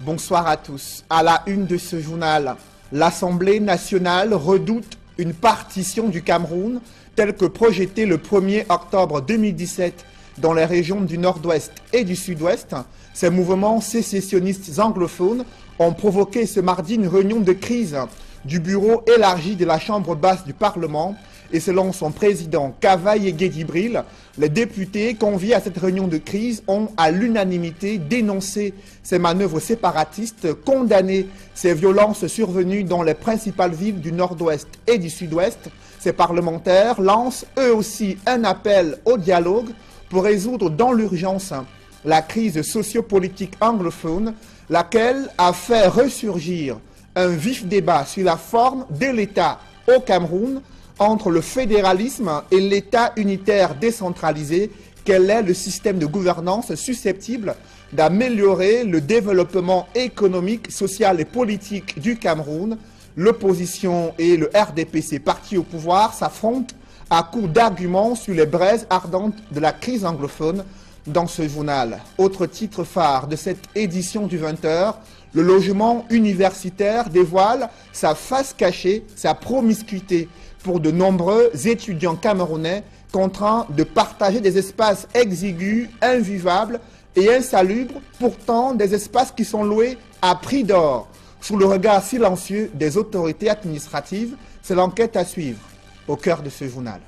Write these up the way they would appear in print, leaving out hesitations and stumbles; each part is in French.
Bonsoir à tous. À la une de ce journal, l'Assemblée nationale redoute une partition du Cameroun telle que projetée le 1er octobre 2017 dans les régions du nord-ouest et du sud-ouest. Ces mouvements sécessionnistes anglophones ont provoqué ce mardi une réunion de crise du bureau élargi de la Chambre basse du Parlement. Et selon son président Kava Yegué Djibril, les députés conviés à cette réunion de crise ont à l'unanimité dénoncé ces manœuvres séparatistes, condamné ces violences survenues dans les principales villes du nord-ouest et du sud-ouest. Ces parlementaires lancent eux aussi un appel au dialogue pour résoudre dans l'urgence la crise sociopolitique anglophone, laquelle a fait ressurgir un vif débat sur la forme de l'État au Cameroun, entre le fédéralisme et l'État unitaire décentralisé. Quel est le système de gouvernance susceptible d'améliorer le développement économique, social et politique du Cameroun? L'opposition et le RDPC, parti au pouvoir, s'affrontent à coups d'arguments sur les braises ardentes de la crise anglophone dans ce journal. Autre titre phare de cette édition du 20h, le logement universitaire dévoile sa face cachée, sa promiscuité pour de nombreux étudiants camerounais contraints de partager des espaces exigus, invivables et insalubres, pourtant des espaces qui sont loués à prix d'or, sous le regard silencieux des autorités administratives. C'est l'enquête à suivre au cœur de ce journal.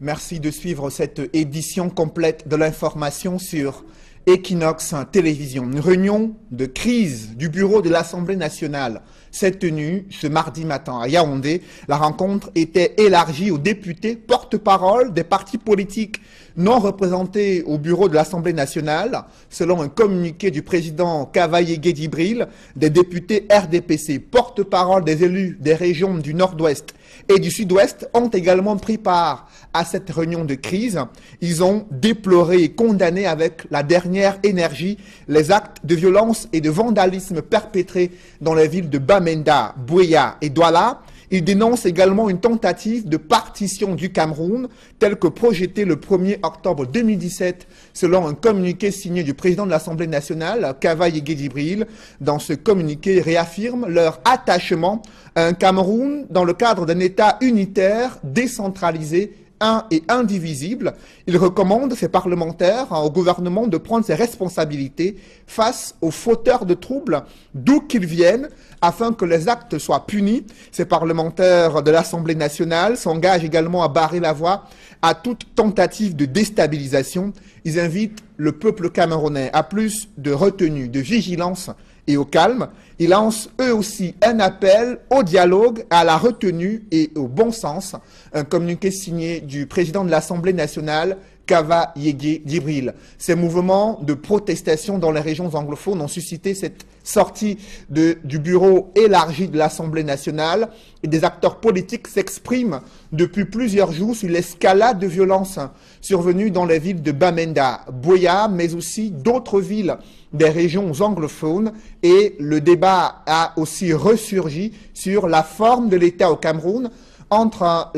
Merci de suivre cette édition complète de l'information sur Equinox Télévision. Une réunion de crise du bureau de l'Assemblée nationale s'est tenue ce mardi matin à Yaoundé. La rencontre était élargie aux députés porte-parole des partis politiques non représentés au bureau de l'Assemblée nationale. Selon un communiqué du président Kava Yegué Djibril, des députés RDPC, porte-parole des élus des régions du nord-ouest et du sud-ouest ont également pris part à cette réunion de crise. Ils ont déploré et condamné avec la dernière énergie les actes de violence et de vandalisme perpétrés dans les villes de Bamenda, Buea et Douala. Ils dénoncent également une tentative de partition du Cameroun telle que projetée le 1er octobre 2017 selon un communiqué signé du président de l'Assemblée nationale, Kava Yegué Djibril. Dans ce communiqué, ils réaffirment leur attachement à un Cameroun dans le cadre d'un État unitaire, décentralisé, un et indivisible. Il recommande ces parlementaires au gouvernement de prendre ses responsabilités face aux fauteurs de troubles, d'où qu'ils viennent, afin que les actes soient punis. Ces parlementaires de l'Assemblée nationale s'engagent également à barrer la voie à toute tentative de déstabilisation. Ils invitent le peuple camerounais à plus de retenue, de vigilance et au calme. Ils lancent eux aussi un appel au dialogue, à la retenue et au bon sens. Un communiqué signé du président de l'Assemblée nationale, Kava Yegué Djibril. Ces mouvements de protestation dans les régions anglophones ont suscité cette sortie du bureau élargi de l'Assemblée nationale, et des acteurs politiques s'expriment depuis plusieurs jours sur l'escalade de violence survenue dans les villes de Bamenda, Buea, mais aussi d'autres villes des régions anglophones. Et le débat a aussi ressurgi sur la forme de l'État au Cameroun, entre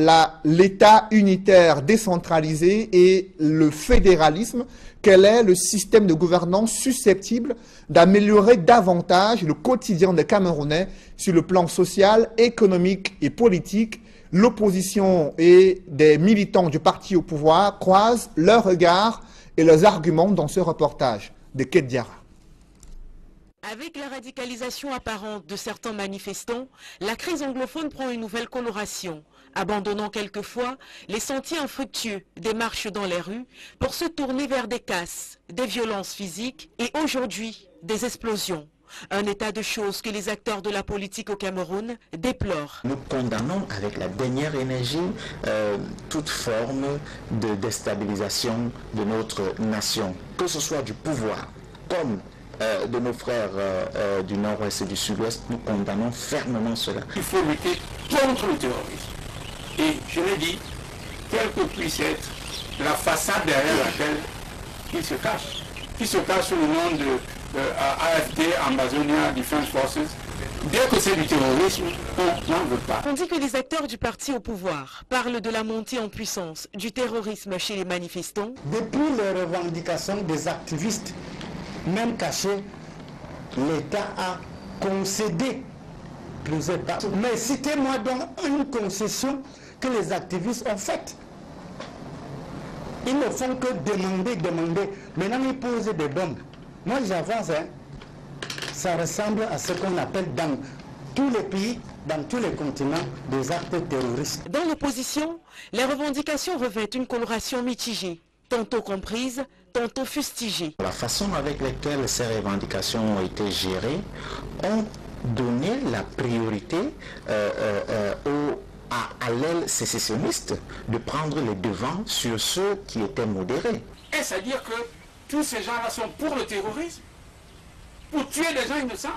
l'État unitaire décentralisé et le fédéralisme. Quel est le système de gouvernance susceptible d'améliorer davantage le quotidien des Camerounais sur le plan social, économique et politique? L'opposition et des militants du parti au pouvoir croisent leurs regards et leurs arguments dans ce reportage de Kate Diarra. Avec la radicalisation apparente de certains manifestants, la crise anglophone prend une nouvelle coloration, abandonnant quelquefois les sentiers infructueux des marches dans les rues pour se tourner vers des casses, des violences physiques et aujourd'hui des explosions. Un état de choses que les acteurs de la politique au Cameroun déplorent. Nous condamnons avec la dernière énergie toute forme de déstabilisation de notre nation, que ce soit du pouvoir comme de nos frères du nord-ouest et du sud-ouest. Nous condamnons fermement cela. Il faut lutter contre le terrorisme. Et je l'ai dit, quelle que puisse être la façade derrière laquelle il se cache. Qui se cache sous le nom de AFD, Ambazonia Defense Forces, Dès que c'est du terrorisme, on n'en veut pas. On dit que les acteurs du parti au pouvoir parlent de la montée en puissance du terrorisme chez les manifestants. Depuis les revendications des activistes, même cachés, l'État a concédé plusieurs parties. Mais citez-moi donc une concession que les activistes ont faite. Ils ne font que demander. Maintenant, ils posent des bombes. Moi, j'avance, hein. Ça ressemble à ce qu'on appelle dans tous les pays, dans tous les continents, des actes terroristes. Dans l'opposition, les revendications revêtent une coloration mitigée, tantôt comprise, tantôt fustigée. La façon avec laquelle ces revendications ont été gérées ont donné la priorité à l'aile sécessionniste de prendre les devants sur ceux qui étaient modérés. Est-ce à dire que tous ces gens-là sont pour le terrorisme? Pour tuer des gens innocents?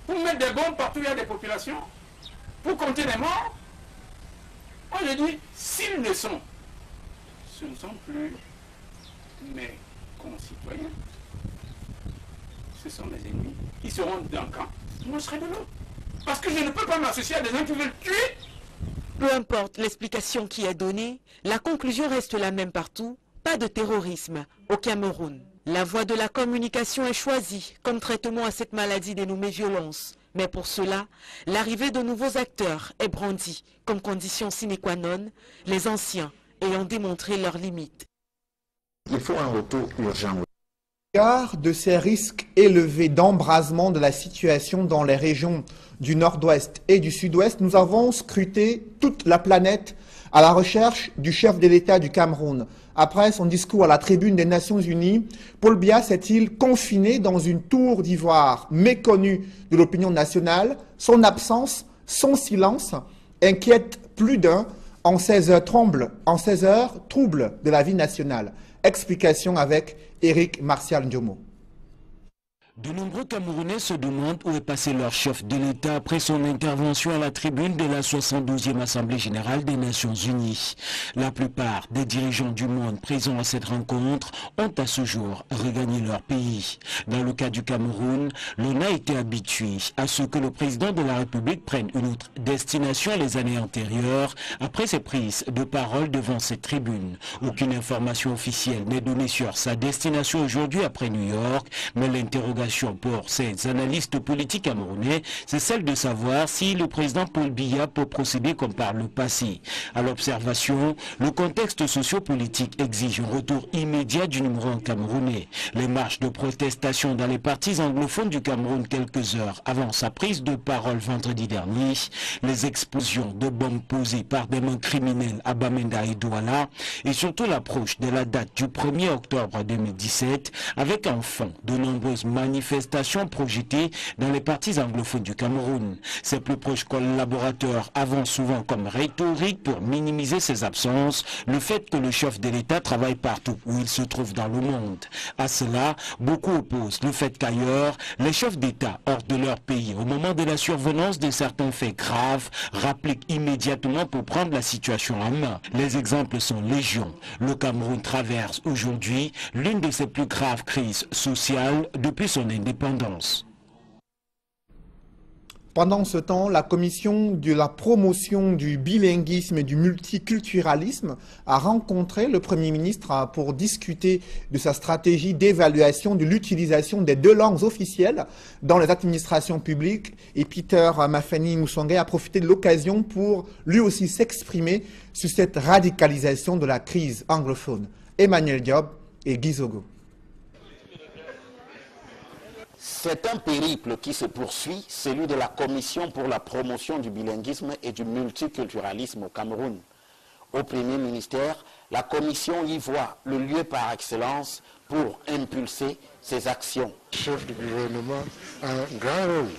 Pour mettre des bombes partout où il y a des populations? Pour compter les morts? Moi je dis, s'ils le sont, ce ne sont plus mes concitoyens. Ce sont mes ennemis. Ils seront d'un camp, moi je serai de l'autre. Parce que je ne peux pas m'associer à des gens qui veulent tuer. Peu importe l'explication qui est donnée, la conclusion reste la même partout. Pas de terrorisme au Cameroun. La voie de la communication est choisie comme traitement à cette maladie dénommée violence. Mais pour cela, l'arrivée de nouveaux acteurs est brandie comme condition sine qua non, les anciens ayant démontré leurs limites. Il faut un retour urgent. Au regard de ces risques élevés d'embrasement de la situation dans les régions du nord-ouest et du sud-ouest, nous avons scruté toute la planète à la recherche du chef de l'État du Cameroun. Après son discours à la tribune des Nations Unies, Paul Biya s'est-il confiné dans une tour d'ivoire méconnue de l'opinion nationale? Son absence, son silence inquiètent plus d'un en ces heures troubles de la vie nationale. Explication avec Éric Martial Ndiomo. De nombreux Camerounais se demandent où est passé leur chef de l'État après son intervention à la tribune de la 72e Assemblée générale des Nations Unies. La plupart des dirigeants du monde présents à cette rencontre ont à ce jour regagné leur pays. Dans le cas du Cameroun, l'on a été habitué à ce que le président de la République prenne une autre destination les années antérieures après ses prises de parole devant cette tribune. Aucune information officielle n'est donnée sur sa destination aujourd'hui après New York, mais l'interrogation pour ces analystes politiques camerounais, c'est celle de savoir si le président Paul Biya peut procéder comme par le passé. À l'observation, le contexte sociopolitique exige un retour immédiat du numéro 1 camerounais. Les marches de protestation dans les partis anglophones du Cameroun quelques heures avant sa prise de parole vendredi dernier, les explosions de bombes posées par des mains criminelles à Bamenda et Douala, et surtout l'approche de la date du 1er octobre 2017 avec en fond de nombreuses manifestations projetées dans les partis anglophones du Cameroun. Ses plus proches collaborateurs avancent souvent comme rhétorique pour minimiser ses absences le fait que le chef de l'État travaille partout où il se trouve dans le monde. À cela, beaucoup opposent le fait qu'ailleurs, les chefs d'État hors de leur pays, au moment de la survenance de certains faits graves, rappliquent immédiatement pour prendre la situation en main. Les exemples sont légion. Le Cameroun traverse aujourd'hui l'une de ses plus graves crises sociales depuis son indépendance. Pendant ce temps, la commission de la promotion du bilinguisme et du multiculturalisme a rencontré le Premier ministre pour discuter de sa stratégie d'évaluation de l'utilisation des deux langues officielles dans les administrations publiques. Et Peter Mafani Moussongé a profité de l'occasion pour lui aussi s'exprimer sur cette radicalisation de la crise anglophone. Emmanuel Diop et Guy Zogo. C'est un périple qui se poursuit, celui de la Commission pour la promotion du bilinguisme et du multiculturalisme au Cameroun. Au Premier ministère, la Commission y voit le lieu par excellence pour impulser ses actions. Le chef du gouvernement a un grand rôle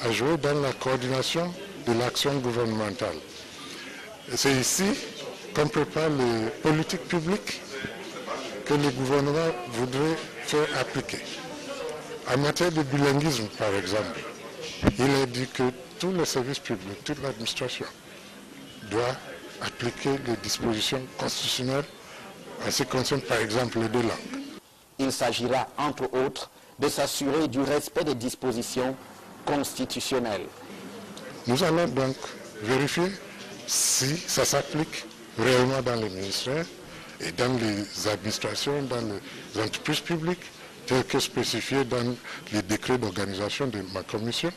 à jouer dans la coordination de l'action gouvernementale. C'est ici qu'on prépare les politiques publiques que le gouvernement voudrait faire appliquer. En matière de bilinguisme, par exemple, il est dit que tous les services publics, toute l'administration doit appliquer les dispositions constitutionnelles en ce qui concerne, par exemple, les deux langues. Il s'agira, entre autres, de s'assurer du respect des dispositions constitutionnel. Nous allons donc vérifier si ça s'applique réellement dans les ministères et dans les administrations, dans les entreprises publiques, tel que spécifié dans les décrets d'organisation de ma commission.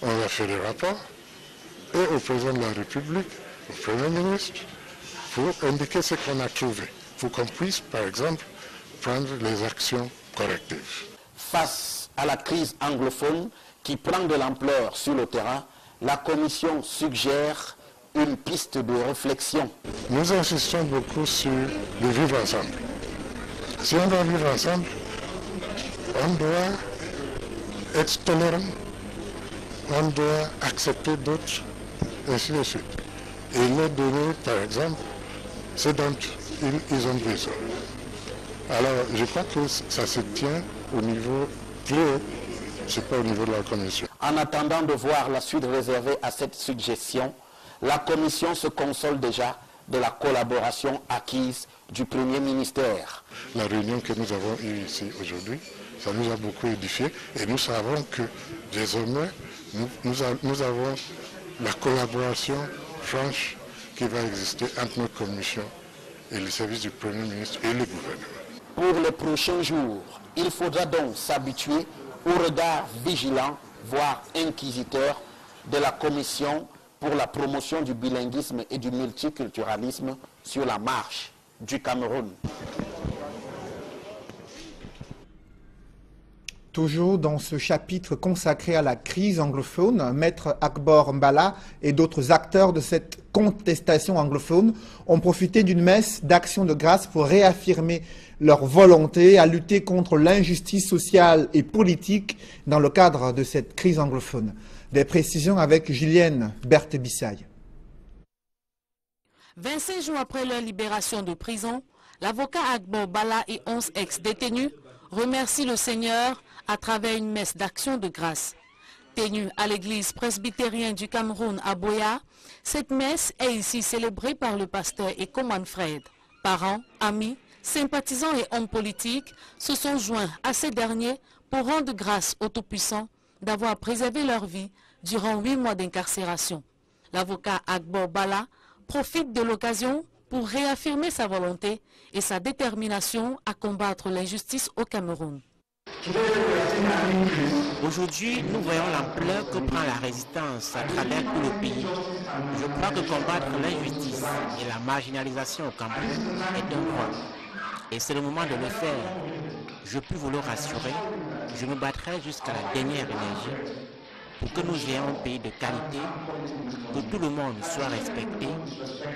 On va faire des rapports et au président de la République, au Premier ministre, pour indiquer ce qu'on a trouvé, pour qu'on puisse, par exemple, prendre les actions correctives. Face à la crise anglophone qui prend de l'ampleur sur le terrain, la Commission suggère une piste de réflexion. Nous insistons beaucoup sur le vivre ensemble. Si on doit vivre ensemble, on doit être tolérant, on doit accepter d'autres, ainsi de suite. Et leur donner, par exemple, ce dont ils ont besoin. Alors, je crois que ça se tient au niveau plus haut, ce n'est pas au niveau de la Commission. En attendant de voir la suite réservée à cette suggestion, la Commission se console déjà de la collaboration acquise du Premier ministère. La réunion que nous avons eue ici aujourd'hui, ça nous a beaucoup édifié et nous savons que désormais, nous avons la collaboration franche qui va exister entre nos commissions et les services du Premier ministre et le gouvernement. Pour les prochains jours, il faudra donc s'habituer au regard vigilant, voire inquisiteur, de la Commission pour la promotion du bilinguisme et du multiculturalisme sur la marche du Cameroun. Toujours dans ce chapitre consacré à la crise anglophone, Maître Akbor Mbala et d'autres acteurs de cette contestation anglophone ont profité d'une messe d'action de grâce pour réaffirmer leur volonté à lutter contre l'injustice sociale et politique dans le cadre de cette crise anglophone. Des précisions avec Julienne Berthe-Bissaye. 25 jours après leur libération de prison, l'avocat Akbor Mbala et 11 ex-détenus remercient le Seigneur à travers une messe d'action de grâce. Tenue à l'église presbytérienne du Cameroun à Boya, cette messe est ici célébrée par le pasteur Eko Manfred. Parents, amis, sympathisants et hommes politiques se sont joints à ces derniers pour rendre grâce au Tout-Puissant d'avoir préservé leur vie durant 8 mois d'incarcération. L'avocat Akbor Mbala profite de l'occasion pour réaffirmer sa volonté et sa détermination à combattre l'injustice au Cameroun. Aujourd'hui, nous voyons l'ampleur que prend la résistance à travers tout le pays. Je crois que combattre l'injustice et la marginalisation au Cameroun est un droit. Et c'est le moment de le faire. Je puis vous le rassurer, je me battrai jusqu'à la dernière énergie pour que nous ayons un pays de qualité, que tout le monde soit respecté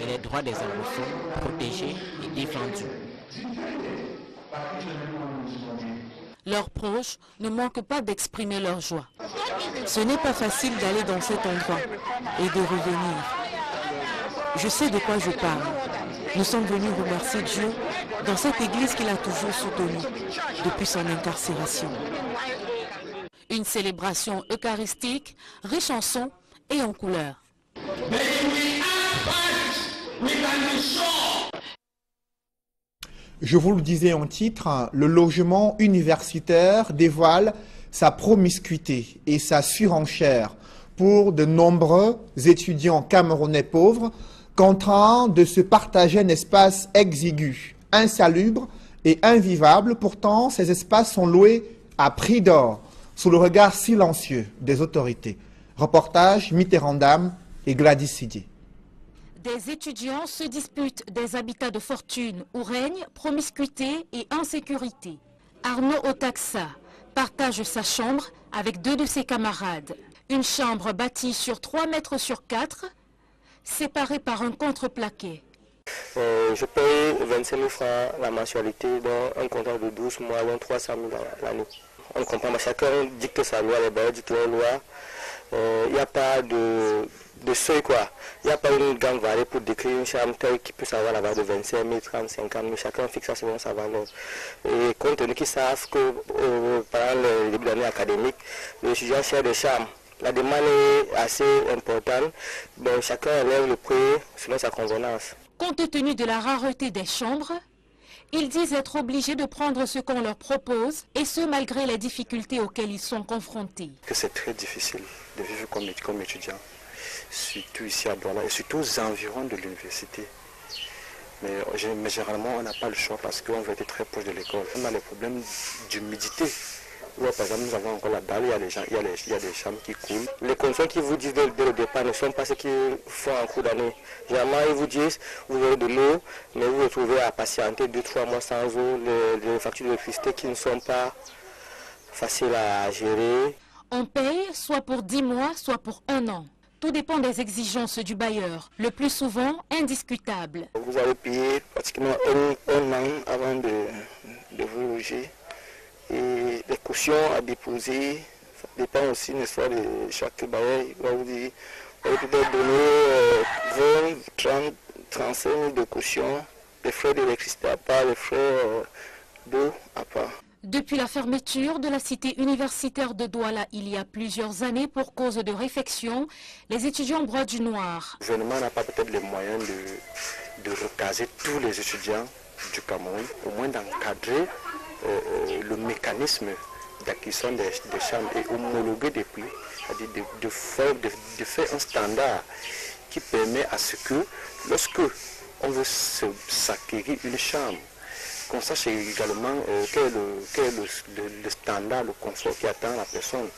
et les droits des anglophones protégés et défendus. Leurs proches ne manquent pas d'exprimer leur joie. Ce n'est pas facile d'aller dans cet endroit et de revenir. Je sais de quoi je parle. Nous sommes venus remercier Dieu dans cette église qu'il a toujours soutenue depuis son incarcération. Une célébration eucharistique riche en sons et en couleurs. Je vous le disais en titre, le logement universitaire dévoile sa promiscuité et sa surenchère pour de nombreux étudiants camerounais pauvres contraints de se partager un espace exigu, insalubre et invivable. Pourtant, ces espaces sont loués à prix d'or sous le regard silencieux des autorités. Reportage Mitterrandam et Gladys Sidier. Des étudiants se disputent des habitats de fortune où règne promiscuité et insécurité. Arnaud Otaxa partage sa chambre avec 2 de ses camarades. Une chambre bâtie sur 3 mètres sur 4, séparée par un contreplaqué. Je paye 25 000 francs la mensualité, dans un contrat de 12 mois, donc 300 000 l'année. On comprend, mais chacun dicte sa loi, les bailleurs dictent leur loi. Il n'y a pas de seuil, quoi. Il n'y a pas une grande valeur pour décrire une chambre telle qui peut avoir la valeur de 25 000, 30, 50 000. Chacun fixe ça selon sa valeur. Et compte tenu qu'ils savent que pendant le début de l'année académique, les étudiants cherchent des chambres. La demande est assez importante, donc chacun élève le prix selon sa convenance. Compte tenu de la rareté des chambres, Ils disent être obligés de prendre ce qu'on leur propose, et ce malgré les difficultés auxquelles ils sont confrontés. C'est très difficile de vivre comme étudiant, surtout ici à Douala et surtout aux environs de l'université. Mais généralement, on n'a pas le choix parce qu'on veut être très proche de l'école. On a les problèmes d'humidité. Par exemple, nous avons encore la dalle, il y a des chambres qui coulent. Les conditions qu'ils vous disent dès le départ ne sont pas ce qu'ils font en cours d'année. Généralement, ils vous disent, vous avez de l'eau, mais vous vous retrouvez à patienter 2-3 mois sans eau, les factures d'électricité qui ne sont pas faciles à gérer. On paye soit pour 10 mois, soit pour 1 an. Tout dépend des exigences du bailleur, le plus souvent indiscutable. Vous allez payer pratiquement un an avant de vous loger. Et les cautions à déposer, ça dépend aussi, n'est-ce pas, de chaque bailleur. Il va vous dire, vous allez peut-être donner 20, 30, 35 000 de caution, les frais d'électricité à part, les frais d'eau à part. Depuis la fermeture de la cité universitaire de Douala il y a plusieurs années pour cause de réfection, les étudiants broient du noir. Le gouvernement n'a pas peut-être les moyens de recaser tous les étudiants du Cameroun, au moins d'encadrer le mécanisme d'acquisition des chambres et homologuer des prix, c'est-à-dire de faire un standard qui permet à ce que lorsque on veut s'acquérir une chambre, qu'on sache également quel est le standard, le confort qui attend la personne.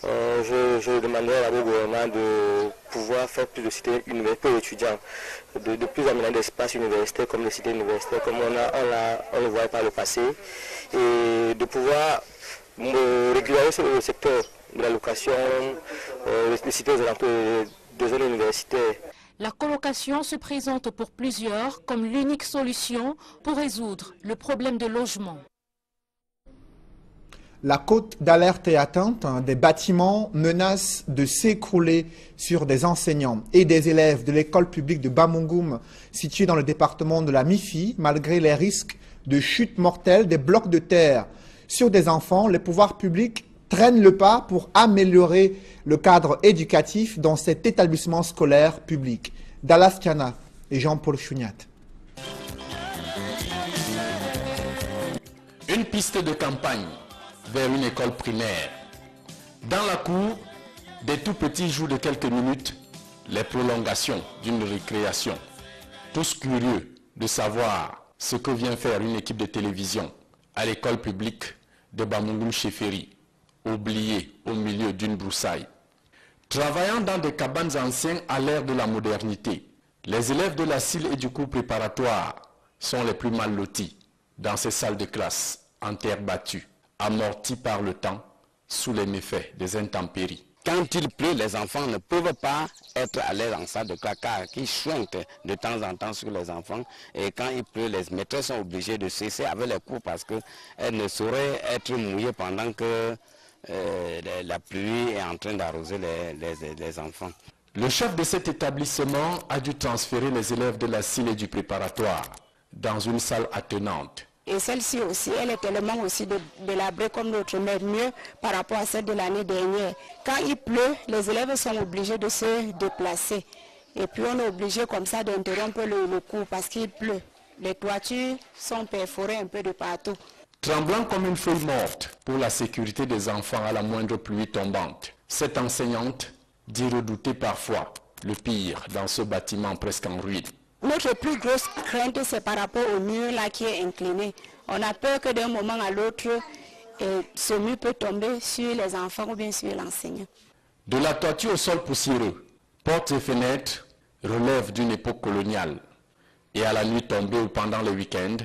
Je demanderais au gouvernement de pouvoir faire plus de cités universitaires pour les étudiants, de plus aménager d'espaces universitaires comme les cités universitaires, comme on le voit par le passé, et de pouvoir régulariser le secteur de la location, les cités aux alentours des zones universitaires. La colocation se présente pour plusieurs comme l'unique solution pour résoudre le problème de logement. La cote d'alerte et atteinte des bâtiments menace de s'écrouler sur des enseignants et des élèves de l'école publique de Bamongoum, située dans le département de la Mifi, malgré les risques de chute mortelle des blocs de terre. Sur des enfants, les pouvoirs publics traînent le pas pour améliorer le cadre éducatif dans cet établissement scolaire public. Dallas Kiana et Jean-Paul Chouniat. Une piste de campagne vers une école primaire. Dans la cour, des tout petits jouent de quelques minutes les prolongations d'une récréation. Tous curieux de savoir ce que vient faire une équipe de télévision à l'école publique de Bamongoum Cheferi, oubliée au milieu d'une broussaille. Travaillant dans des cabanes anciennes à l'ère de la modernité, les élèves de la CIL et du cours préparatoire sont les plus mal lotis dans ces salles de classe en terre battue, amortis par le temps sous les méfaits des intempéries. Quand il pleut, les enfants ne peuvent pas être à l'aise en salle de classe qui chuintent de temps en temps sur les enfants. Et quand il pleut, les maîtresses sont obligées de cesser avec les cours parce qu'elles ne sauraient être mouillées pendant que la pluie est en train d'arroser les enfants. Le chef de cet établissement a dû transférer les élèves de la CIL et du préparatoire dans une salle attenante. Et celle-ci aussi, elle est tellement aussi délabrée comme l'autre, mais mieux par rapport à celle de l'année dernière. Quand il pleut, les élèves sont obligés de se déplacer. Et puis on est obligé comme ça d'interrompre le cours parce qu'il pleut. Les toitures sont perforées un peu de partout. Tremblant comme une feuille morte pour la sécurité des enfants à la moindre pluie tombante, cette enseignante dit redouter parfois le pire dans ce bâtiment presque en ruine. Notre plus grosse crainte, c'est par rapport au mur là qui est incliné. On a peur que d'un moment à l'autre, ce mur peut tomber sur les enfants ou bien sur l'enseignant. De la toiture au sol poussiéreux, portes et fenêtres relèvent d'une époque coloniale. Et à la nuit tombée ou pendant les week-ends,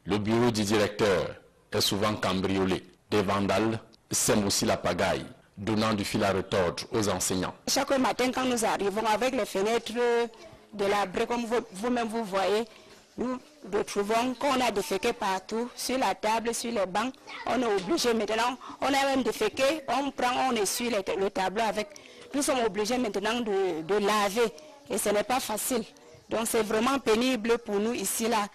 le bureau du directeur est souvent cambriolé. Des vandales sèment aussi la pagaille, donnant du fil à retordre aux enseignants. Chaque matin, quand nous arrivons avec les fenêtres de la brique, comme vous-même vous voyez, nous retrouvons qu'on a déféqué partout, sur la table, sur les bancs. On est obligé maintenant, on a même déféqué, on essuie le tableau avec. Nous sommes obligés maintenant de laver et ce n'est pas facile. Donc c'est vraiment pénible pour nous ici, là.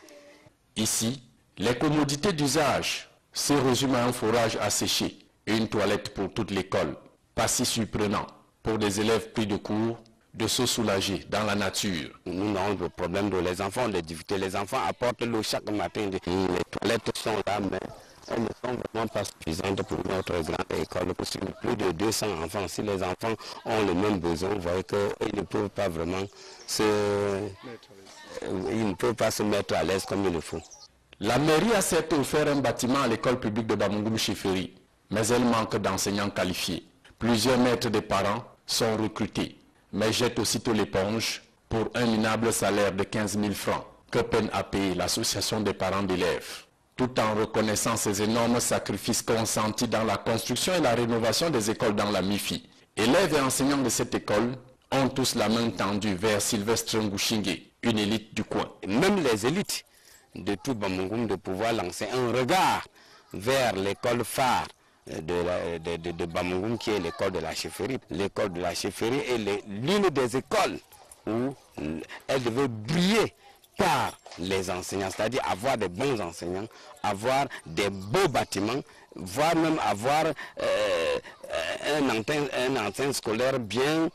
Ici, les commodités d'usage se résument à un forage à sécher et une toilette pour toute l'école. Pas si surprenant pour des élèves pris de court de se soulager dans la nature. Nous avons le problème de les enfants, les difficultés. Les enfants apportent l'eau chaque matin. Les toilettes sont là, mais elles ne sont vraiment pas suffisantes pour notre grande école. Pour plus de 200 enfants, si les enfants ont le même besoin, vous voyez qu'ils ne peuvent pas vraiment se mettre à l'aise comme il le faut. La mairie a certes offert un bâtiment à l'école publique de Bamougoum-Chefferie, mais elle manque d'enseignants qualifiés. Plusieurs maîtres des parents sont recrutés, mais jettent aussitôt l'éponge pour un minable salaire de 15 000 francs que peine à payer l'association des parents d'élèves. Tout en reconnaissant ces énormes sacrifices consentis dans la construction et la rénovation des écoles dans la MIFI, élèves et enseignants de cette école ont tous la main tendue vers Sylvestre Ngouchingue, une élite du coin. Même les élites de tout Bamougoum de pouvoir lancer un regard vers l'école phare de Bamougoum qui est l'école de la chefferie. L'école de la chefferie est l'une des écoles où elle devait briller par les enseignants, c'est-à-dire avoir des bons enseignants, avoir des beaux bâtiments, voire même avoir un antenne scolaire bien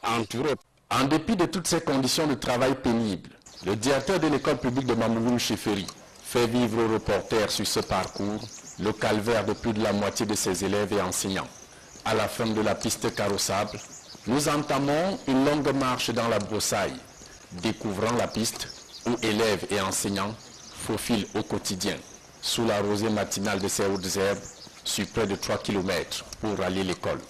entouré. En dépit de toutes ces conditions de travail pénibles, le directeur de l'école publique de Bamougoum-Chefferie fait vivre aux reporters sur ce parcours le calvaire de plus de la moitié de ses élèves et enseignants. À la fin de la piste carrossable, nous entamons une longue marche dans la broussaille, découvrant la piste où élèves et enseignants faufilent au quotidien, sous la rosée matinale de ces hautes herbes, sur près de 3 km pour rallier l'école.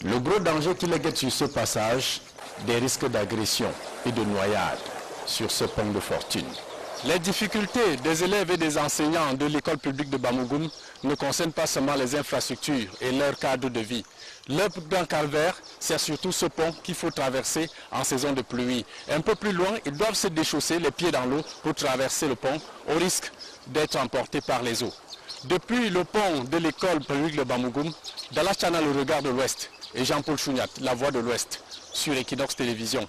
Le gros danger qui les guette sur ce passage, des risques d'agression et de noyade sur ce pont de fortune. Les difficultés des élèves et des enseignants de l'école publique de Bamougoum ne concernent pas seulement les infrastructures et leur cadre de vie. Leur grand calvaire, c'est surtout ce pont qu'il faut traverser en saison de pluie. Un peu plus loin, ils doivent se déchausser les pieds dans l'eau pour traverser le pont au risque d'être emportés par les eaux. Depuis le pont de l'école publique de Bamougoum, Dalla Chana, le regard de l'Ouest, et Jean-Paul Chouniat, la voix de l'Ouest, sur Equinox Télévision.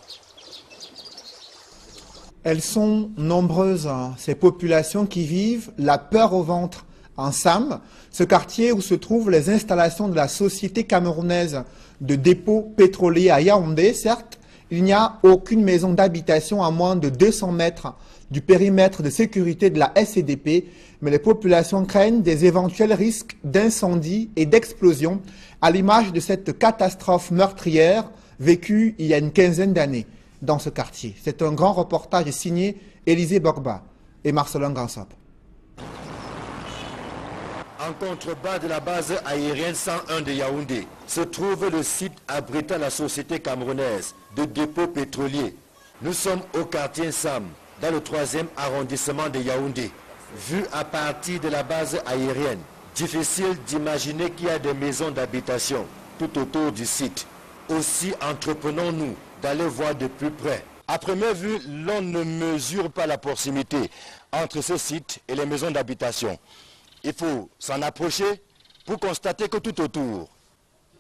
Elles sont nombreuses, ces populations qui vivent la peur au ventre en Sam, ce quartier où se trouvent les installations de la société camerounaise de dépôt pétrolier à Yaoundé. Certes, il n'y a aucune maison d'habitation à moins de 200 mètres du périmètre de sécurité de la SCDP, mais les populations craignent des éventuels risques d'incendie et d'explosion à l'image de cette catastrophe meurtrière vécue il y a une quinzaine d'années dans ce quartier. C'est un grand reportage signé Élisée Borba et Marcelin Gansop. En contrebas de la base aérienne 101 de Yaoundé se trouve le site abritant la société camerounaise de dépôt pétrolier. Nous sommes au quartier Sam, dans le 3e arrondissement de Yaoundé. Vu à partir de la base aérienne, difficile d'imaginer qu'il y a des maisons d'habitation tout autour du site. Aussi entreprenons-nous d'aller voir de plus près. À première vue, l'on ne mesure pas la proximité entre ce site et les maisons d'habitation. Il faut s'en approcher pour constater que tout autour,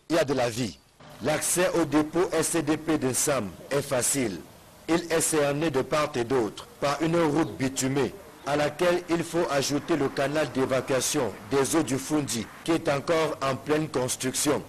il y a de la vie. L'accès au dépôt SCDP de Sam est facile. Il est cerné de part et d'autre par une route bitumée à laquelle il faut ajouter le canal d'évacuation des eaux du Fundi qui est encore en pleine construction.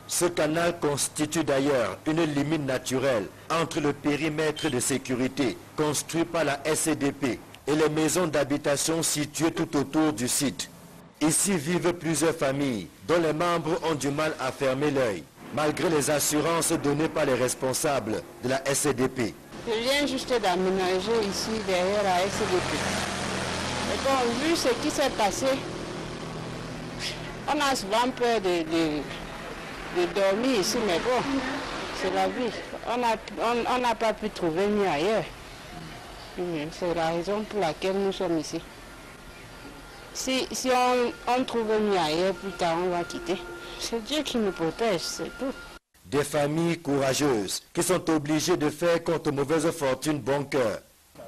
Ce canal constitue d'ailleurs une limite naturelle entre le périmètre de sécurité construit par la SCDP et les maisons d'habitation situées tout autour du site. Ici vivent plusieurs familles dont les membres ont du mal à fermer l'œil, malgré les assurances données par les responsables de la SCDP. Je viens juste d'aménager ici derrière la SCDP. Et bon, vu ce qui s'est passé, on a souvent peur de dormir ici, mais bon, c'est la vie. On n'a pas pu trouver mieux ailleurs. C'est la raison pour laquelle nous sommes ici. Si on trouve mieux ailleurs, plus tard on va quitter. C'est Dieu qui nous protège, c'est tout. Des familles courageuses qui sont obligées de faire contre mauvaise fortune bon cœur.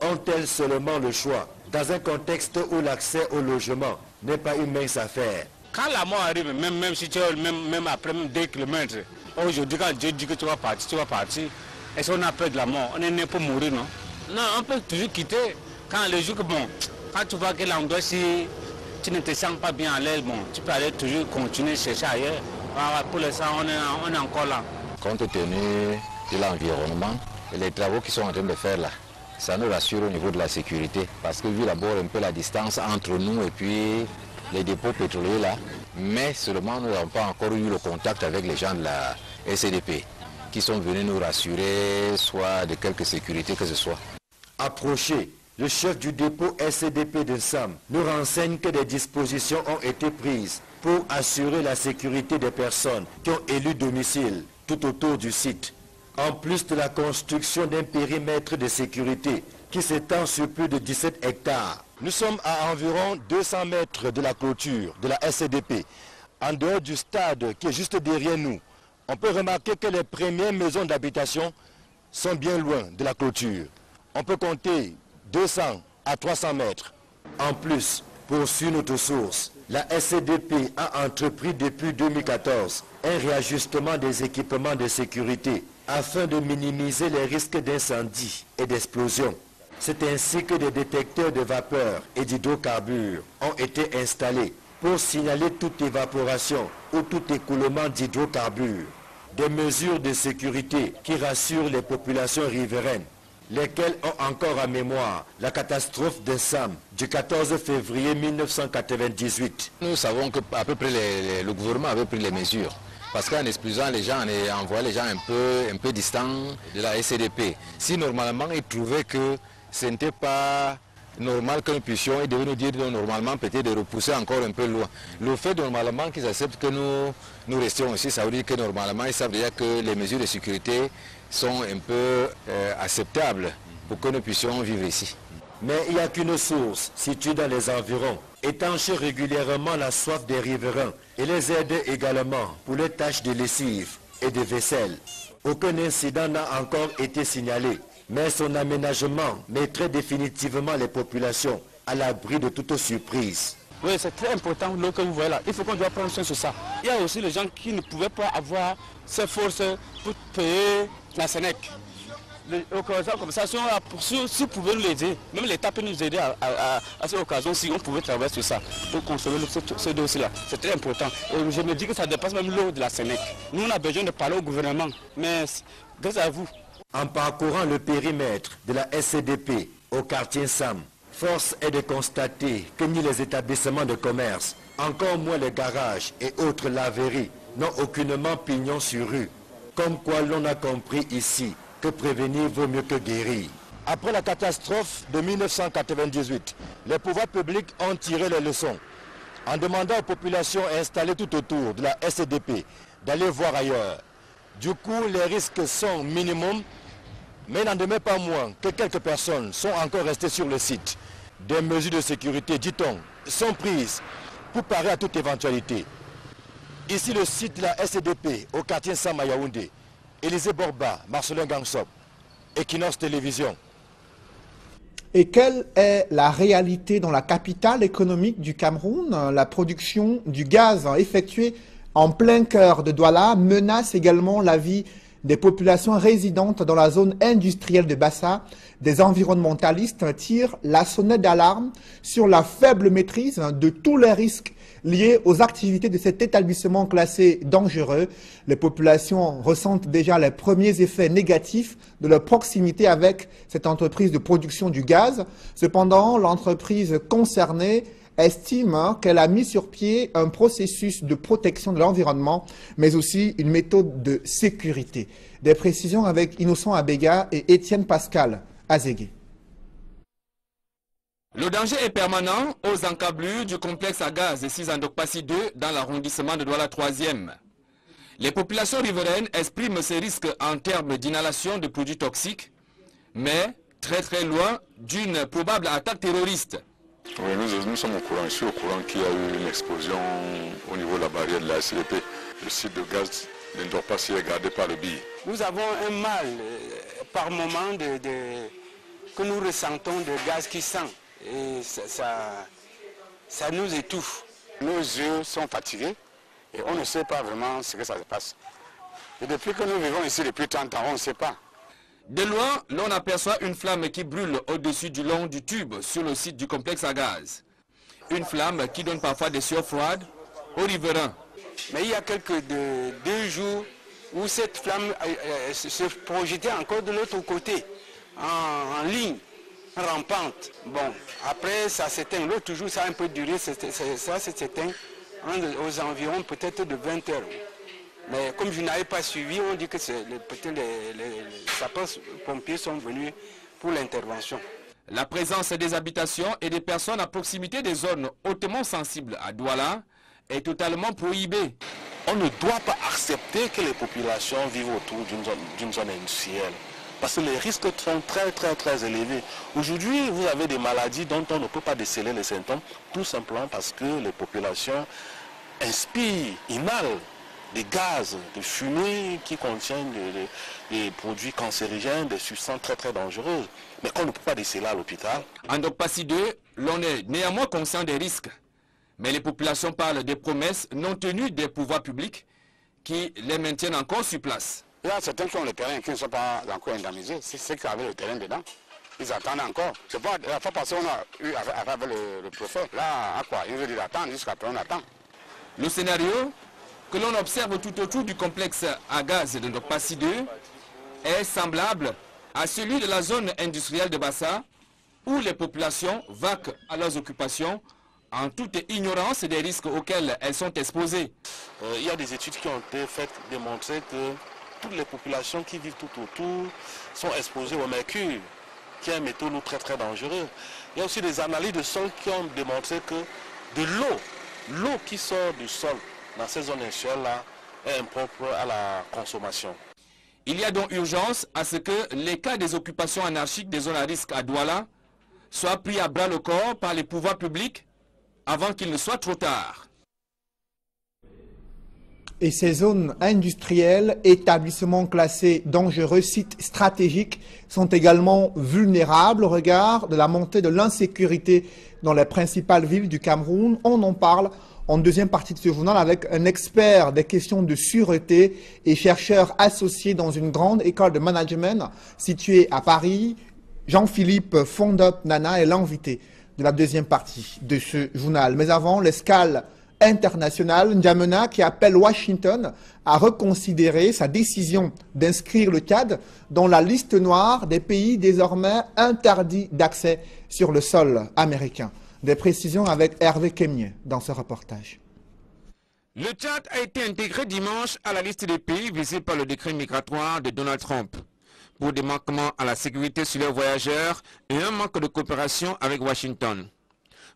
Ont-elles seulement le choix dans un contexte où l'accès au logement n'est pas une mince affaire? Quand la mort arrive, même si tu es même après 2 km, aujourd'hui quand Dieu dit que tu vas partir, est-ce qu'on a peur de la mort? On est né pour mourir, non? Non, on peut toujours quitter. Quand le jour que bon, quand tu vois que l'endroit, si tu ne te sens pas bien à l'aise, bon, tu peux aller toujours continuer à chercher ailleurs. Pour l'instant, on est encore là. Compte tenu de l'environnement, les travaux qu'ils sont en train de faire là, ça nous rassure au niveau de la sécurité. Parce que vu d'abord un peu la distance entre nous et puis les dépôts pétroliers là, mais seulement nous n'avons pas encore eu le contact avec les gens de la SCDP qui sont venus nous rassurer, soit de quelque sécurité que ce soit. Approché, le chef du dépôt SCDP de Sam nous renseigne que des dispositions ont été prises pour assurer la sécurité des personnes qui ont élu domicile tout autour du site. En plus de la construction d'un périmètre de sécurité qui s'étend sur plus de 17 hectares. Nous sommes à environ 200 mètres de la clôture de la SCDP, en dehors du stade qui est juste derrière nous. On peut remarquer que les premières maisons d'habitation sont bien loin de la clôture. On peut compter 200 à 300 mètres. En plus, poursuit notre source, la SCDP a entrepris depuis 2014 un réajustement des équipements de sécurité afin de minimiser les risques d'incendie et d'explosion. C'est ainsi que des détecteurs de vapeur et d'hydrocarbures ont été installés pour signaler toute évaporation ou tout écoulement d'hydrocarbures. Des mesures de sécurité qui rassurent les populations riveraines, lesquelles ont encore en mémoire la catastrophe de Sam du 14 février 1998. Nous savons qu'à peu près le gouvernement avait pris les mesures. Parce qu'en expulsant les gens, on envoyait les gens un peu distants de la SCDP. Si normalement ils trouvaient que ce n'était pas normal que nous puissions, ils devaient nous dire normalement peut-être de repousser encore un peu loin. Le fait normalement qu'ils acceptent que nous restions ici, ça veut dire que normalement ils savent déjà que les mesures de sécurité sont un peu acceptables pour que nous puissions vivre ici. Mais il n'y a qu'une source située dans les environs, étancher régulièrement la soif des riverains et les aider également pour les tâches de lessive et de vaisselle. Aucun incident n'a encore été signalé, mais son aménagement mettrait définitivement les populations à l'abri de toute surprise. Oui, c'est très important l'eau que vous voyez là. Il faut qu'on doit prendre soin sur ça. Il y a aussi les gens qui ne pouvaient pas avoir ces forces pour payer la Sénèc. Les occasions comme ça sont là pour si vous pouvez nous aider. Même l'État peut nous aider à cette occasion si on pouvait travailler sur ça pour consommer ce dossier-là. C'est très important. Et je me dis que ça dépasse même l'eau de la Sénèc. Nous, on a besoin de parler au gouvernement, mais grâce à vous. En parcourant le périmètre de la SCDP au quartier Sam, force est de constater que ni les établissements de commerce, encore moins les garages et autres laveries, n'ont aucunement pignon sur rue. Comme quoi l'on a compris ici que prévenir vaut mieux que guérir. Après la catastrophe de 1998, les pouvoirs publics ont tiré les leçons en demandant aux populations installées tout autour de la SCDP d'aller voir ailleurs. Du coup, les risques sont minimums, mais il n'en demeure pas moins que quelques personnes sont encore restées sur le site. Des mesures de sécurité, dit-on, sont prises pour parer à toute éventualité. Ici, le site de la SCDP au quartier Sam à Yaoundé. Élisée Borba, Marcelin Gangsop, Equinox Télévision. Et quelle est la réalité dans la capitale économique du Cameroun? La production du gaz effectuée en plein cœur de Douala menace également la vie des populations résidentes dans la zone industrielle de Bassa. Des environnementalistes tirent la sonnette d'alarme sur la faible maîtrise de tous les risques liés aux activités de cet établissement classé dangereux. Les populations ressentent déjà les premiers effets négatifs de leur proximité avec cette entreprise de production du gaz. Cependant, l'entreprise concernée estime qu'elle a mis sur pied un processus de protection de l'environnement, mais aussi une méthode de sécurité. Des précisions avec Innocent Abega et Étienne Pascal Azégué. Le danger est permanent aux encablures du complexe à gaz de 6 Andokpassi 2 dans l'arrondissement de Douala 3e. Les populations riveraines expriment ces risques en termes d'inhalation de produits toxiques, mais très loin d'une probable attaque terroriste. Oui, nous sommes au courant, je suis au courant qu'il y a eu une explosion au niveau de la barrière de la SCDP. Le site de gaz d'Andokpassi est gardé par le BI. Nous avons un mal par moment que nous ressentons de gaz qui sent. Et ça nous étouffe. Nos yeux sont fatigués et on ne sait pas vraiment ce que ça se passe. Et depuis que nous vivons ici depuis 30 ans, on ne sait pas. De loin, l'on aperçoit une flamme qui brûle au-dessus du long du tube sur le site du complexe à gaz. Une flamme qui donne parfois des sueurs froides aux riverains. Mais il y a 2 jours, où cette flamme se projetait encore de l'autre côté, en ligne, rampante. Bon, après ça s'éteint, l'autre toujours ça a un peu duré, ça s'éteint aux environs peut-être de 20 heures. Mais comme je n'avais pas suivi, on dit que peut-être les sapeurs-pompiers sont venus pour l'intervention. La présence des habitations et des personnes à proximité des zones hautement sensibles à Douala est totalement prohibée. On ne doit pas accepter que les populations vivent autour d'une zone industrielle. Parce que les risques sont très élevés. Aujourd'hui, vous avez des maladies dont on ne peut pas déceler les symptômes, tout simplement parce que les populations inspirent, inhalent des gaz, des fumées qui contiennent des produits cancérigènes, des substances très dangereuses, mais qu'on ne peut pas déceler à l'hôpital. En Ndokpassi 2, l'on est néanmoins conscient des risques, mais les populations parlent des promesses non tenues des pouvoirs publics qui les maintiennent encore sur place. Il y a certains qui ont le terrain qui ne sont pas encore indemnisés, c'est ceux qui avaient le terrain dedans. Ils attendent encore. C'est pas la fois passée on a eu affaire avec le préfet. Là, à quoi? Il veut dire attendre jusqu'à après on attend. Le scénario que l'on observe tout autour du complexe à gaz de Ndokpassi 2 est semblable à celui de la zone industrielle de Bassa, où les populations vaquent à leurs occupations en toute ignorance des risques auxquels elles sont exposées. Il y a des études qui ont été faites démontrer que toutes les populations qui vivent tout autour sont exposées au mercure, qui est un métaux lourd très dangereux. Il y a aussi des analyses de sol qui ont démontré que de l'eau qui sort du sol dans ces zones industrielles-là est impropre à la consommation. Il y a donc urgence à ce que les cas des occupations anarchiques des zones à risque à Douala soient pris à bras le corps par les pouvoirs publics avant qu'il ne soit trop tard. Et ces zones industrielles, établissements classés dangereux, sites stratégiques, sont également vulnérables au regard de la montée de l'insécurité dans les principales villes du Cameroun. On en parle en deuxième partie de ce journal avec un expert des questions de sûreté et chercheur associé dans une grande école de management située à Paris. Jean-Philippe Fondop Nana est l'invité de la deuxième partie de ce journal. Mais avant, l'escale internationale, N'Djamena qui appelle Washington à reconsidérer sa décision d'inscrire le Tchad dans la liste noire des pays désormais interdits d'accès sur le sol américain. Des précisions avec Hervé Kemier dans ce reportage. Le Tchad a été intégré dimanche à la liste des pays visés par le décret migratoire de Donald Trump pour des manquements à la sécurité sur les voyageurs et un manque de coopération avec Washington.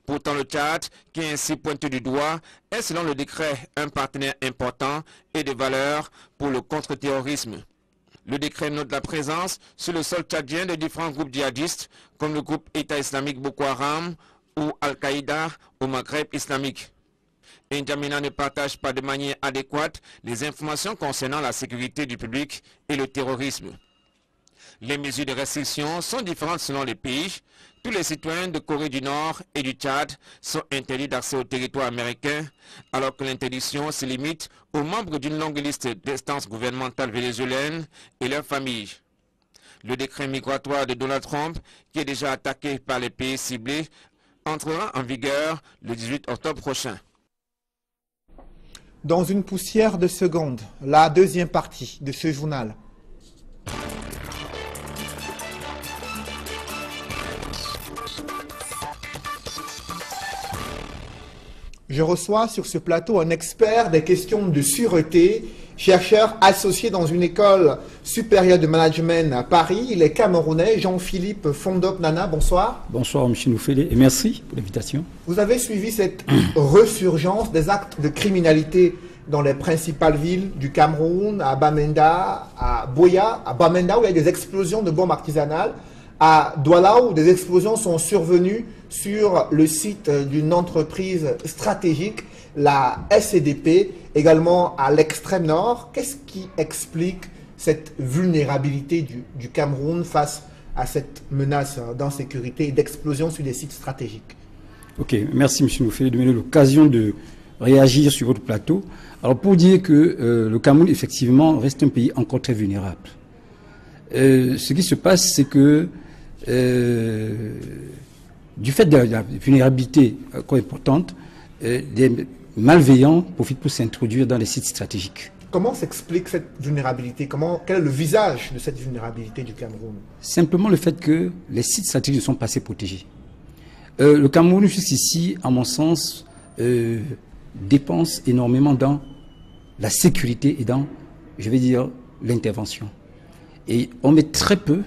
Pourtant, le Tchad, qui est ainsi pointé du doigt, est selon le décret un partenaire important et de valeur pour le contre-terrorisme. Le décret note la présence sur le sol tchadien de différents groupes djihadistes comme le groupe État islamique Boko Haram ou Al-Qaïda au Maghreb islamique. N'Djamena ne partage pas de manière adéquate les informations concernant la sécurité du public et le terrorisme. Les mesures de restriction sont différentes selon les pays. Tous les citoyens de Corée du Nord et du Tchad sont interdits d'accès au territoire américain, alors que l'interdiction se limite aux membres d'une longue liste d'instances gouvernementales vénézuéliennes et leurs familles. Le décret migratoire de Donald Trump, qui est déjà attaqué par les pays ciblés, entrera en vigueur le 18 octobre prochain. Dans une poussière de secondes, la deuxième partie de ce journal. Je reçois sur ce plateau un expert des questions de sûreté, chercheur associé dans une école supérieure de management à Paris. Il est camerounais, Jean-Philippe Fondop Nana. Bonsoir. Bonsoir, M. Noufélé, et merci pour l'invitation. Vous avez suivi cette resurgence des actes de criminalité dans les principales villes du Cameroun, à Bamenda, à Boya, à Bamenda où il y a des explosions de bombes artisanales, à Douala où des explosions sont survenues sur le site d'une entreprise stratégique, la SCDP, également à l'extrême nord. Qu'est-ce qui explique cette vulnérabilité du Cameroun face à cette menace d'insécurité et d'explosion sur des sites stratégiques? Ok, merci M. Noufélé de me donner l'occasion de réagir sur votre plateau. Alors pour dire que le Cameroun effectivement reste un pays encore très vulnérable. Ce qui se passe, c'est que du fait de la vulnérabilité encore importante, des malveillants profitent pour s'introduire dans les sites stratégiques. Comment s'explique cette vulnérabilité? Quel est le visage de cette vulnérabilité du Cameroun? Simplement le fait que les sites stratégiques ne sont pas assez protégés. Le Cameroun, jusqu'ici, à mon sens, dépense énormément dans la sécurité et dans, je vais dire, l'intervention. Et on met très peu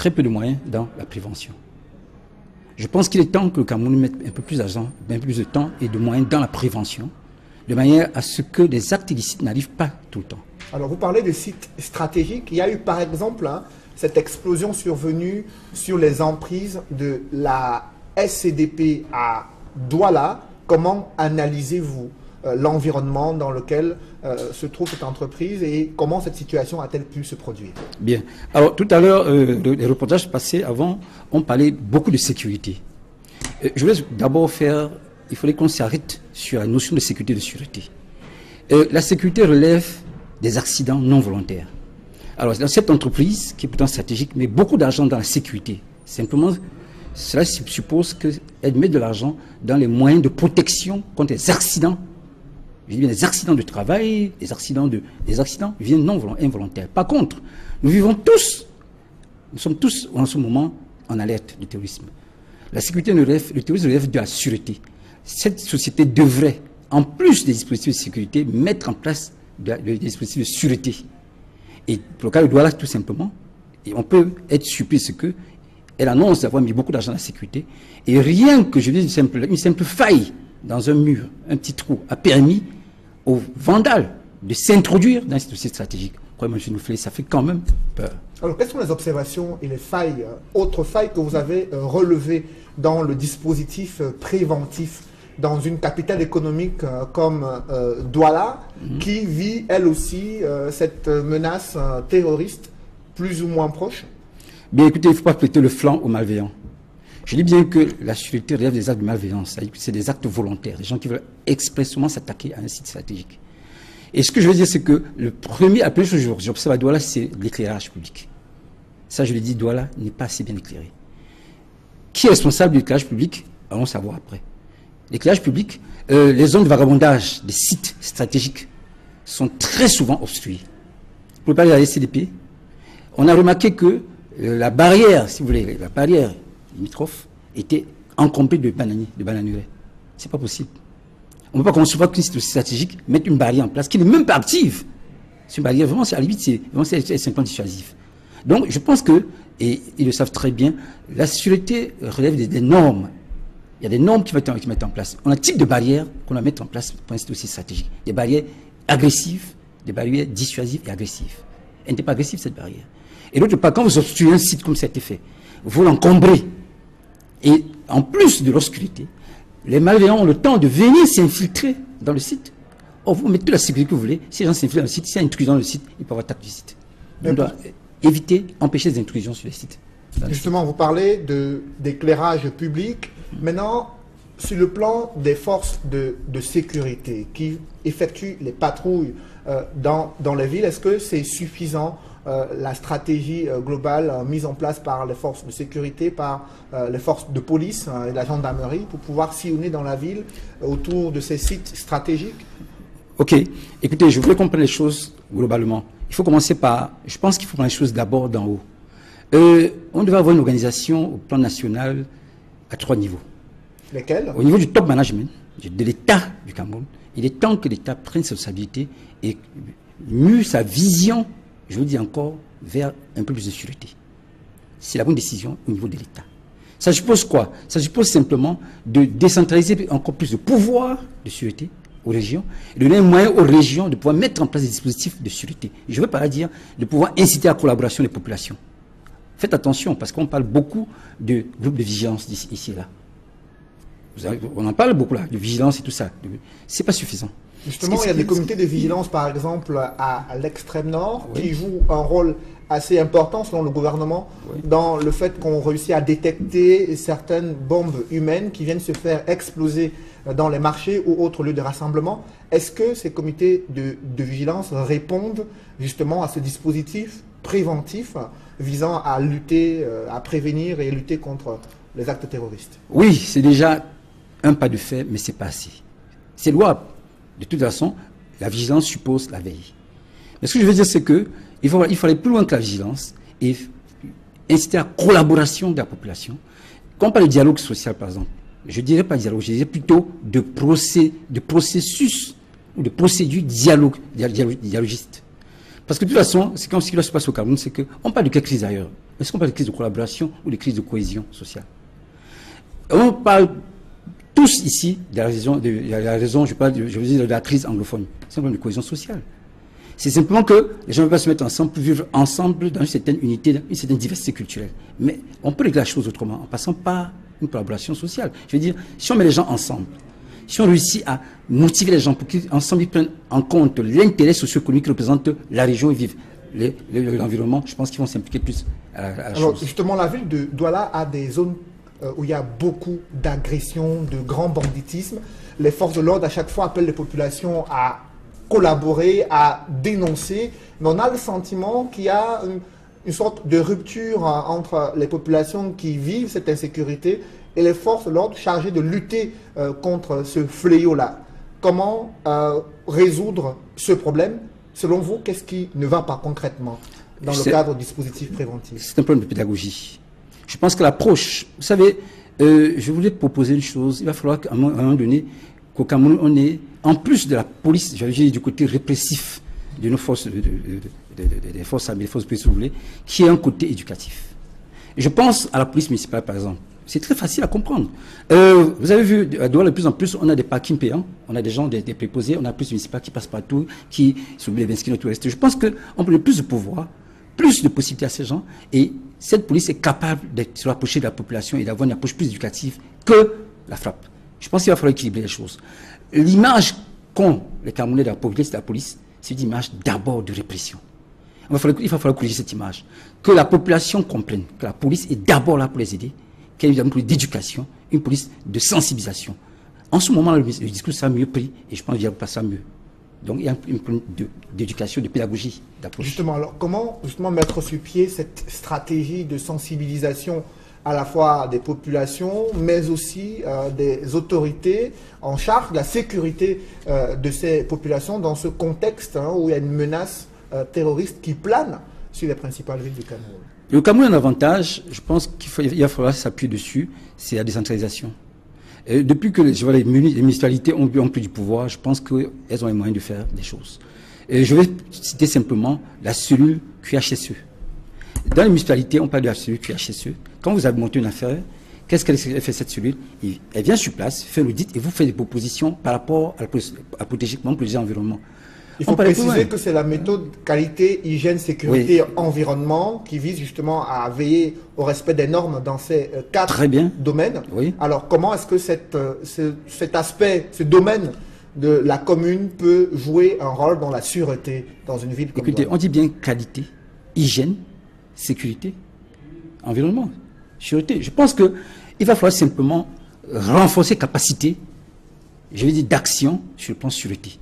de moyens dans la prévention. Je pense qu'il est temps que le Cameroun mette un peu plus d'argent, un peu plus de temps et de moyens dans la prévention, de manière à ce que des actes illicites n'arrivent pas tout le temps. Alors vous parlez de sites stratégiques. Il y a eu par exemple cette explosion survenue sur les emprises de la SCDP à Douala. Comment analysez-vous l'environnement dans lequel se trouve cette entreprise et comment cette situation a-t-elle pu se produire? Bien. Alors tout à l'heure, les reportages passés avant, on parlait beaucoup de sécurité. Je voulais d'abord il fallait qu'on s'arrête sur la notion de sécurité et de sûreté. La sécurité relève des accidents non volontaires. Alors dans cette entreprise, qui est pourtant stratégique, met beaucoup d'argent dans la sécurité. Simplement, cela suppose qu'elle met de l'argent dans les moyens de protection contre les accidents. Je dis bien les accidents de travail, des accidents viennent non involontaires. Par contre, nous sommes tous en ce moment en alerte du terrorisme. La sécurité le terrorisme relève de la sûreté. Cette société devrait, en plus des dispositifs de sécurité, mettre en place des dispositifs de sûreté. Et pour le cas de Douala, tout simplement, et on peut être surpris ce que elle annonce d'avoir mis beaucoup d'argent dans la sécurité, et rien que, je dis, une simple faille dans un mur, un petit trou, a permis aux vandales de s'introduire dans cette société stratégique. Croyez-moi, M. Nouflé, ça fait quand même peur. Alors, quelles sont les observations et les failles, autres failles que vous avez relevées dans le dispositif préventif dans une capitale économique comme Douala, qui vit elle aussi cette menace terroriste plus ou moins proche? Bien écoutez, il ne faut pas prêter le flanc aux malveillants. Je dis bien que la sûreté relève des actes de malveillance, c'est des actes volontaires, des gens qui veulent expressément s'attaquer à un site stratégique. Et ce que je veux dire, c'est que la première chose que j'observe à Douala, c'est l'éclairage public. Ça, je l'ai dit, Douala n'est pas assez bien éclairé. Qui est responsable de l'éclairage public? Allons savoir après. L'éclairage public, les zones de vagabondage des sites stratégiques sont très souvent obstruées. Pour parler de la SCDP, on a remarqué que la barrière, si vous voulez, la barrière limitrophe était encombrée de bananeraies. C'est pas possible. On ne peut pas concevoir qu'une site stratégique mette une barrière en place qui n'est même pas active. C'est une barrière, vraiment, à la limite, c'est simplement dissuasif. Donc, je pense que, et ils le savent très bien, la sûreté relève des normes. Il y a des normes qui vont être mises en place. On a un type de barrières qu'on va mettre en place pour un site aussi stratégique. Des barrières agressives, des barrières dissuasives et agressives. Elle n'était pas agressive, cette barrière. Et d'autre part, quand vous obstruez un site comme ça a été fait, vous l'encombrez. Et en plus de l'obscurité, les malveillants ont le temps de venir s'infiltrer dans le site. Or, vous mettez toute la sécurité que vous voulez. Si les gens s'infiltrent dans le site, s'il y a une intrusion dans le site, ils peuvent attaquer du site. On doit éviter, empêcher les intrusions sur les sites. Justement, vous parlez d'éclairage public. Maintenant, sur le plan des forces de sécurité qui effectuent les patrouilles dans les villes, est-ce que c'est suffisant la stratégie globale mise en place par les forces de sécurité, par les forces de police et la gendarmerie pour pouvoir sillonner dans la ville autour de ces sites stratégiques? Ok. Écoutez, je voulais comprendre les choses globalement. Il faut commencer par... Je pense qu'il faut prendre les choses d'abord d'en haut. On devait avoir une organisation au plan national à 3 niveaux. Lesquels? Au niveau du top management, de l'État du Cameroun, il est temps que l'État prenne ses responsabilités et mue sa vision, je vous dis encore, vers un peu plus de sûreté. C'est la bonne décision au niveau de l'État. Ça suppose quoi? Ça suppose simplement de décentraliser encore plus de pouvoir de sûreté aux régions, et donner un moyen aux régions de pouvoir mettre en place des dispositifs de sûreté. Et je veux pas dire de pouvoir inciter à la collaboration des populations. Faites attention, parce qu'on parle beaucoup de groupes de vigilance ici et là. On en parle beaucoup là, de vigilance et tout ça. C'est pas suffisant. Justement, il y a des comités de vigilance, par exemple, à l'extrême nord, qui jouent un rôle assez important, selon le gouvernement, dans le fait qu'on réussit à détecter certaines bombes humaines qui viennent se faire exploser dans les marchés ou autres lieux de rassemblement. Est-ce que ces comités de vigilance répondent justement à ce dispositif préventif visant à lutter, à prévenir et lutter contre les actes terroristes? Oui, c'est déjà un pas de fait, mais c'est pas assez. C'est louable. De toute façon, La vigilance suppose la veille. Mais ce que je veux dire, c'est qu'il faut aller plus loin que la vigilance et inciter à la collaboration de la population. Quand on parle de dialogue social, par exemple, je ne dirais pas dialogue, je dirais plutôt de processus ou de procédure dialogiste. Parce que de toute façon, c'est comme ce qui doit se passer au Cameroun, c'est qu'on parle de quelle crise ailleurs? Est-ce qu'on parle de crise de collaboration ou de crise de cohésion sociale? On parle tous ici de la raison, je veux dire, de la crise anglophone. C'est un problème de cohésion sociale. C'est simplement que les gens ne peuvent pas se mettre ensemble pour vivre ensemble dans une certaine unité, une certaine diversité culturelle. Mais on peut régler la chose autrement, en passant par une collaboration sociale. Je veux dire, si on met les gens ensemble, si on réussit à motiver les gens pour qu'ensemble ils prennent en compte l'intérêt socio-économique que représente la région où ils vivent, l'environnement, je pense qu'ils vont s'impliquer plus à la Alors, chose. justement, la ville de Douala a des zones où il y a beaucoup d'agressions, de grands banditismes. Les forces de l'ordre, à chaque fois, appellent les populations à collaborer, à dénoncer. Mais on a le sentiment qu'il y a une sorte de rupture entre les populations qui vivent cette insécurité et les forces de l'ordre chargées de lutter contre ce fléau-là. Comment résoudre ce problème? Selon vous, qu'est-ce qui ne va pas concrètement dans le cadre du dispositif préventif? C'est un problème de pédagogie. Je pense que l'approche, vous savez, je voulais proposer une chose. Il va falloir qu'à un moment donné, qu'au Cameroun, on ait, en plus de la police, j'allais dire du côté répressif de nos forces, des forces armées, des forces policières, si vous voulez, qui est un côté éducatif. Et je pense à la police municipale, par exemple. C'est très facile à comprendre. Vous avez vu, à Douala, de plus en plus, on a des parkings payants, on a des gens, des préposés, on a plus de municipales qui passent partout, qui s'oublient les 20 km tout le reste. Je pense qu'on peut donner plus de pouvoir, plus de possibilités à ces gens, et cette police est capable de se rapprocher de la population et d'avoir une approche plus éducative que la frappe. Je pense qu'il va falloir équilibrer les choses. L'image qu'ont les Camerounais de la population de la police, c'est une image d'abord de répression. Il va falloir corriger cette image. Que la population comprenne que la police est d'abord là pour les aider, qu'il y a une police d'éducation, une police de sensibilisation. En ce moment, le discours sera mieux pris et je pense qu'il va passer mieux. Donc il y a une police d'éducation, de pédagogie, d'approche. Justement, alors comment justement mettre sur pied cette stratégie de sensibilisation à la fois des populations, mais aussi des autorités en charge de la sécurité de ces populations dans ce contexte où il y a une menace terroriste qui plane sur les principales villes du Cameroun? Le Cameroun a un avantage, je pense qu'il va falloir s'appuyer dessus, c'est la décentralisation. Depuis que les municipalités ont pris du pouvoir, je pense qu'elles ont les moyens de faire des choses. Je vais citer simplement la cellule QHSE. Dans les municipalités, on parle de la cellule QHSE. Quand vous avez monté une affaire, qu'est-ce qu'elle fait cette cellule? Elle vient sur place, fait l'audit et vous fait des propositions par rapport à protéger l'environnement. Il faut préciser que c'est la méthode qualité, hygiène, sécurité, environnement qui vise justement à veiller au respect des normes dans ces 4 domaines. Oui. Alors comment est-ce que cet aspect, ce domaine de la commune peut jouer un rôle dans la sûreté dans une ville comme Écoutez, on dit bien qualité, hygiène, sécurité, environnement, sûreté. Je pense qu'il va falloir simplement renforcer les capacités, je vais dire, d'action sur le plan sûreté.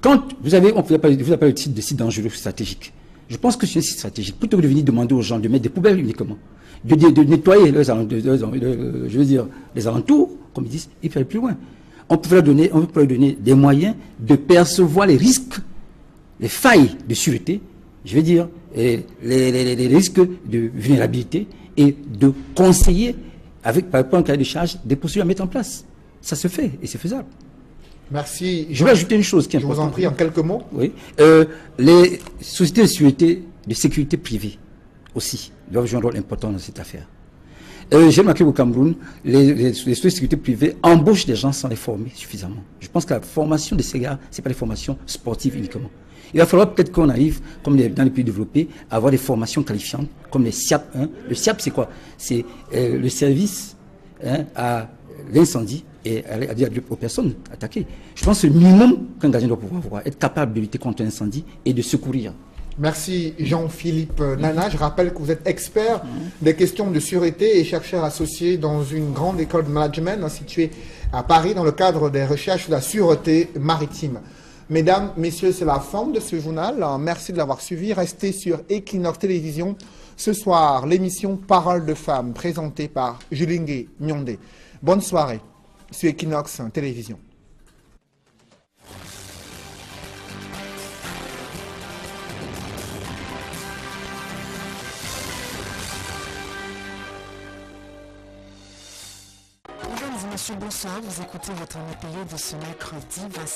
Quand vous avez parlé de sites dangereux stratégiques, je pense que c'est un site stratégique. Plutôt que de venir demander aux gens de mettre des poubelles uniquement, de nettoyer les alentours, comme ils disent, il faut aller plus loin. On peut leur donner des moyens de percevoir les risques, les failles de sûreté, je veux dire, les risques de vulnérabilité et de conseiller, par rapport à un cahier de charge, des procédures à mettre en place. Ça se fait et c'est faisable. Merci. Je vais ajouter une chose qui est importante. Je vous en prie, en quelques mots. Oui. Les sociétés de sécurité privée aussi doivent jouer un rôle important dans cette affaire. J'ai remarqué qu'au Cameroun, les sociétés de sécurité privée embauchent des gens sans les former suffisamment. Je pense que la formation de ces gars, ce n'est pas des formations sportives uniquement. Il va falloir peut-être qu'on arrive, comme dans les pays développés, à avoir des formations qualifiantes, comme les SIAP 1. Le SIAP, c'est quoi? C'est le service à l'incendie et à dire aux personnes attaquées. Je pense que le minimum qu'un gardien doit pouvoir avoir, être capable de lutter contre un incendie et de secourir. Merci Jean-Philippe Nana. Je rappelle que vous êtes expert des questions de sûreté et chercheur associé dans une grande école de management située à Paris dans le cadre des recherches sur la sûreté maritime. Mesdames, messieurs, c'est la fin de ce journal. Merci de l'avoir suivi. Restez sur Equinox Télévision. Ce soir, l'émission Parole de femmes présentée par Julingue Nyondé. Bonne soirée sur Equinox Télévision. Bonjour, bonsoir, vous écoutez votre météo de ce mercredi 25